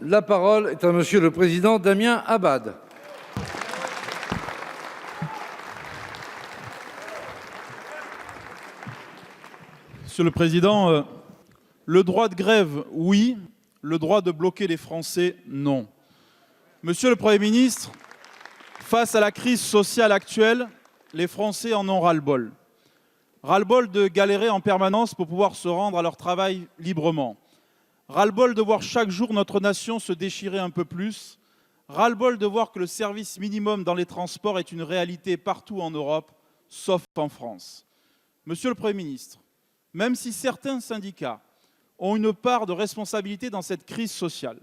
La parole est à Monsieur le Président Damien Abad. Monsieur le Président, le droit de grève, oui. Le droit de bloquer les Français, non. Monsieur le Premier ministre, face à la crise sociale actuelle, les Français en ont ras-le-bol. Ras-le-bol de galérer en permanence pour pouvoir se rendre à leur travail librement. Ras-le-bol de voir chaque jour notre nation se déchirer un peu plus. Ras-le-bol de voir que le service minimum dans les transports est une réalité partout en Europe, sauf en France. Monsieur le Premier ministre, même si certains syndicats ont une part de responsabilité dans cette crise sociale,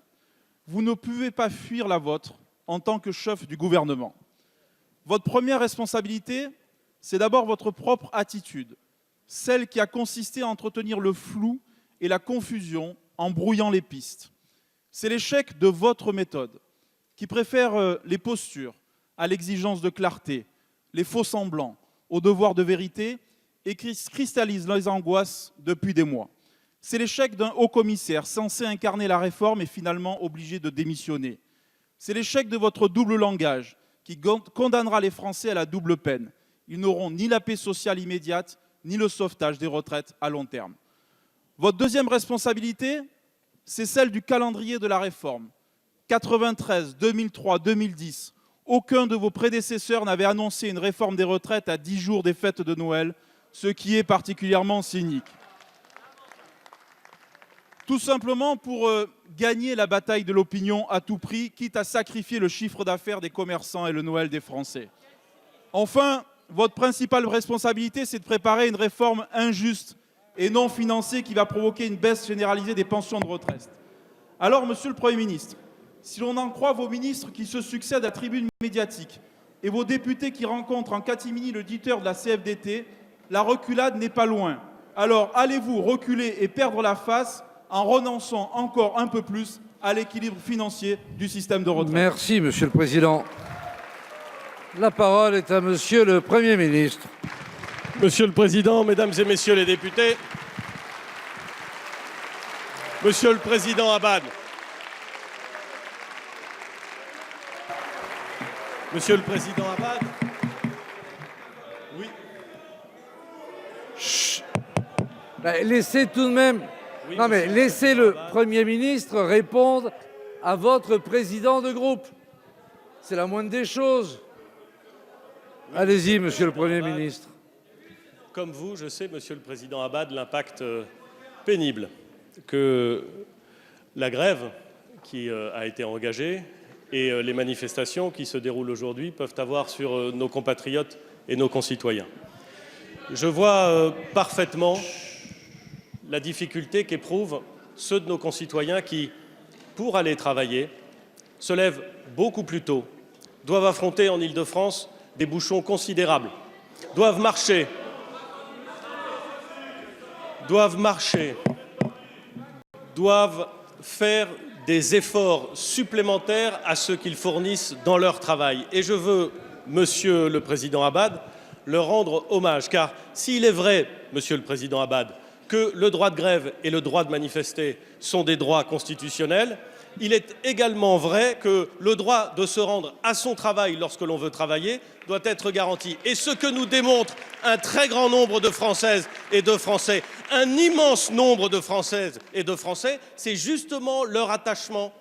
vous ne pouvez pas fuir la vôtre en tant que chef du gouvernement. Votre première responsabilité, c'est d'abord votre propre attitude, celle qui a consisté à entretenir le flou et la confusion en brouillant les pistes. C'est l'échec de votre méthode, qui préfère les postures à l'exigence de clarté, les faux-semblants au devoir de vérité et qui cristallise les angoisses depuis des mois. C'est l'échec d'un haut-commissaire censé incarner la réforme et finalement obligé de démissionner. C'est l'échec de votre double langage qui condamnera les Français à la double peine. Ils n'auront ni la paix sociale immédiate, ni le sauvetage des retraites à long terme. Votre deuxième responsabilité, c'est celle du calendrier de la réforme. 93, 2003, 2010, aucun de vos prédécesseurs n'avait annoncé une réforme des retraites à 10 jours des fêtes de Noël, ce qui est particulièrement cynique. Tout simplement pour gagner la bataille de l'opinion à tout prix, quitte à sacrifier le chiffre d'affaires des commerçants et le Noël des Français. Enfin, votre principale responsabilité, c'est de préparer une réforme injuste et non financée qui va provoquer une baisse généralisée des pensions de retraite. Alors, Monsieur le Premier ministre, si l'on en croit vos ministres qui se succèdent à tribune médiatique et vos députés qui rencontrent en catimini le leader de la CFDT, la reculade n'est pas loin. Alors, allez-vous reculer et perdre la face en renonçant encore un peu plus à l'équilibre financier du système de retraite? Merci, Monsieur le Président. La parole est à Monsieur le Premier ministre. Monsieur le Président, Mesdames et Messieurs les députés, Monsieur le Président Abad, Monsieur le Président Abad, oui. Chut. Laissez tout de même... Oui, non mais laissez le Premier ministre répondre à votre président de groupe. C'est la moindre des choses. Oui, allez-y, Monsieur le Premier ministre. Comme vous, je sais, Monsieur le Président Abad, l'impact pénible que la grève qui a été engagée et les manifestations qui se déroulent aujourd'hui peuvent avoir sur nos compatriotes et nos concitoyens. Je vois parfaitement la difficulté qu'éprouvent ceux de nos concitoyens qui, pour aller travailler, se lèvent beaucoup plus tôt, doivent affronter en Île-de-France des bouchons considérables, doivent marcher, doivent faire des efforts supplémentaires à ceux qu'ils fournissent dans leur travail. Et je veux, Monsieur le Président Abad, leur rendre hommage, car s'il est vrai, Monsieur le Président Abad, que le droit de grève et le droit de manifester sont des droits constitutionnels, il est également vrai que le droit de se rendre à son travail lorsque l'on veut travailler doit être garanti. Et ce que nous démontre un très grand nombre de Françaises et de Français, un immense nombre de Françaises et de Français, c'est justement leur attachement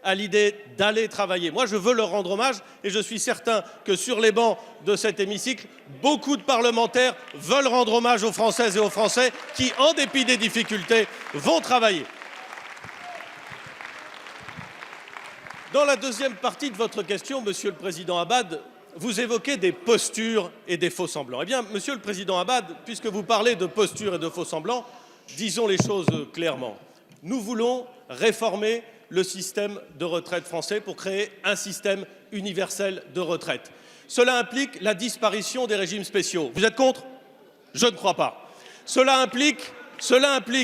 à l'idée d'aller travailler. Moi, je veux leur rendre hommage et je suis certain que sur les bancs de cet hémicycle, beaucoup de parlementaires veulent rendre hommage aux Françaises et aux Français qui, en dépit des difficultés, vont travailler. Dans la deuxième partie de votre question, Monsieur le Président Abad, vous évoquez des postures et des faux-semblants. Eh bien, Monsieur le Président Abad, puisque vous parlez de postures et de faux-semblants, disons les choses clairement. Nous voulons réformer le système de retraite français pour créer un système universel de retraite. Cela implique la disparition des régimes spéciaux. Vous êtes contre? Je ne crois pas. Cela implique,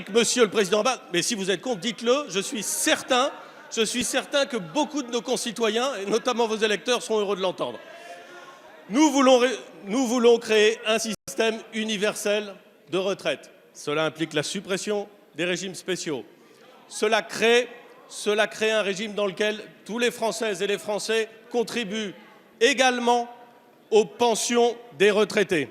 Monsieur le Président Abad, mais si vous êtes contre, dites-le, je suis certain que beaucoup de nos concitoyens, et notamment vos électeurs, seront heureux de l'entendre. Nous voulons créer un système universel de retraite. Cela implique la suppression des régimes spéciaux. Cela crée cela crée un régime dans lequel tous les Françaises et les Français contribuent également aux pensions des retraités.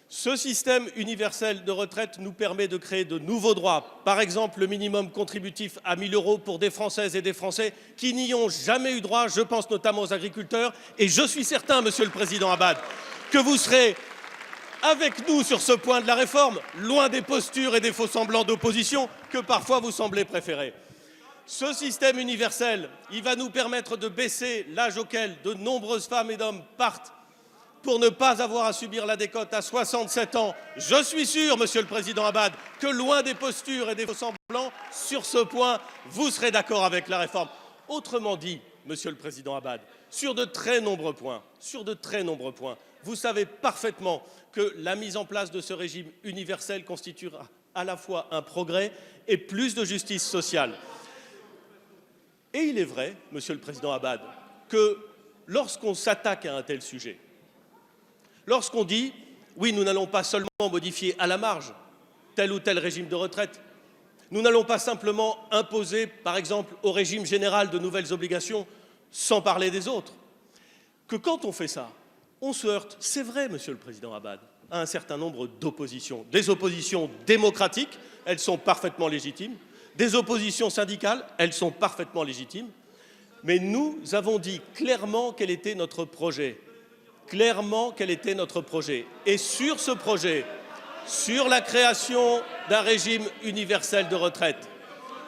Ce système universel de retraite nous permet de créer de nouveaux droits, par exemple le minimum contributif à 1 000 € pour des Françaises et des Français qui n'y ont jamais eu droit, je pense notamment aux agriculteurs, et je suis certain, Monsieur le Président Abad, que vous serez avec nous sur ce point de la réforme, loin des postures et des faux-semblants d'opposition que parfois vous semblez préférer. Ce système universel, il va nous permettre de baisser l'âge auquel de nombreuses femmes et d'hommes partent pour ne pas avoir à subir la décote à 67 ans. Je suis sûr, Monsieur le Président Abad, que loin des postures et des faux-semblants, sur ce point, vous serez d'accord avec la réforme. Autrement dit, Monsieur le Président Abad, sur de très nombreux points, vous savez parfaitement que la mise en place de ce régime universel constituera à la fois un progrès et plus de justice sociale. Et il est vrai, Monsieur le Président Abad, que lorsqu'on s'attaque à un tel sujet, lorsqu'on dit « oui, nous n'allons pas seulement modifier à la marge tel ou tel régime de retraite, nous n'allons pas simplement imposer, par exemple, au régime général de nouvelles obligations, sans parler des autres », que quand on fait ça, on se heurte, c'est vrai, Monsieur le Président Abad, à un certain nombre d'oppositions. Des oppositions démocratiques, elles sont parfaitement légitimes, des oppositions syndicales, elles sont parfaitement légitimes, mais nous avons dit clairement quel était notre projet. Et sur ce projet, sur la création d'un régime universel de retraite,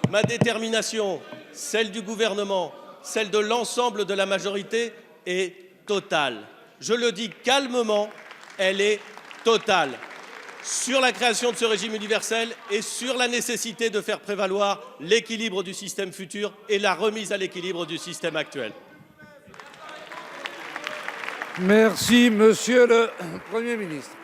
ma détermination, celle du gouvernement, celle de l'ensemble de la majorité est totale. Je le dis calmement, elle est totale. Sur la création de ce régime universel et sur la nécessité de faire prévaloir l'équilibre du système futur et la remise à l'équilibre du système actuel. Merci, Monsieur le Premier ministre.